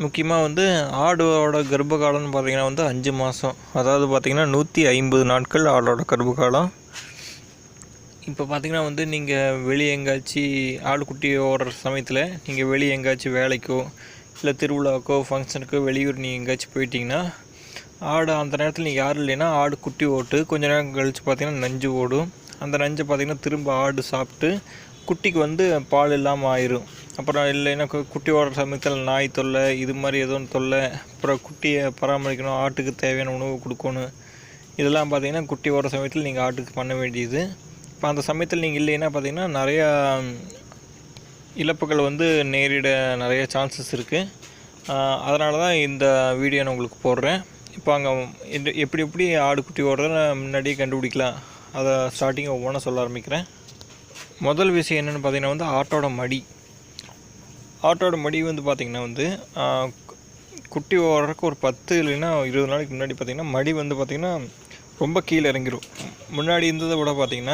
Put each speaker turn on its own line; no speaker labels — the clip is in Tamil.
முக்கியமாக வந்து ஆடோட கர்ப்ப காலம்னு பார்த்திங்கன்னா வந்து 5 மாதம். அதாவது பார்த்திங்கன்னா 150 நாட்கள் ஆடோட கர்ப்ப காலம். இப்போ பார்த்திங்கன்னா வந்து நீங்கள் வெளியே எங்கேயாச்சும் ஆடு குட்டி ஓடுற சமயத்தில் நீங்கள் வெளியே எங்கேயாச்சும் வேலைக்கோ இல்லை திருவிழாவுக்கோ ஃபங்க்ஷனுக்கோ வெளியூர் நீங்கள் எங்கேயாச்சும் போயிட்டிங்கன்னா ஆடு அந்த நேரத்தில் நீங்கள் யாரும் இல்லைன்னா ஆடு குட்டி ஓட்டு கொஞ்சம் நேரம் கழித்து பார்த்திங்கன்னா நஞ்சு ஓடும். அந்த நஞ்சை பார்த்திங்கன்னா திரும்ப ஆடு சாப்பிட்டு குட்டிக்கு வந்து பால் இல்லாமல் ஆயிரும். அப்புறம் இல்லைன்னா குட்டி ஓடுற சமயத்தில் நாய் தொல்லை இது மாதிரி ஏதோ ஒன்று தொல்லை, அப்புறம் குட்டியை பராமரிக்கணும், ஆட்டுக்கு தேவையான உணவு கொடுக்கணும். இதெல்லாம் பார்த்திங்கன்னா குட்டி ஓடுற சமயத்தில் நீங்கள் ஆட்டுக்கு பண்ண வேண்டியது. இப்போ அந்த சமயத்தில் நீங்கள் இல்லைன்னா பார்த்திங்கன்னா நிறையா இழப்புகள் வந்து நேரிட நிறைய சான்சஸ் இருக்குது. அதனால தான் இந்த வீடியோ நான் உங்களுக்கு போடுறேன். இப்போ அங்கே எப்படி ஆடு குட்டி ஓடுறத முன்னாடியே கண்டுபிடிக்கலாம், அதை ஸ்டார்டிங் ஒவ்வொன்றா சொல்ல ஆரம்பிக்கிறேன். முதல் விஷயம் என்னென்னு பார்த்திங்கன்னா வந்து ஆட்டோட மடி வந்து பார்த்திங்கன்னா வந்து குட்டி ஓடுறதுக்கு ஒரு 10 இல்லைன்னா 20 நாளைக்கு முன்னாடி பார்த்திங்கன்னா மடி வந்து பார்த்திங்கன்னா ரொம்ப கீழே இறங்கிடும். முன்னாடி இருந்ததை விட பார்த்திங்கன்னா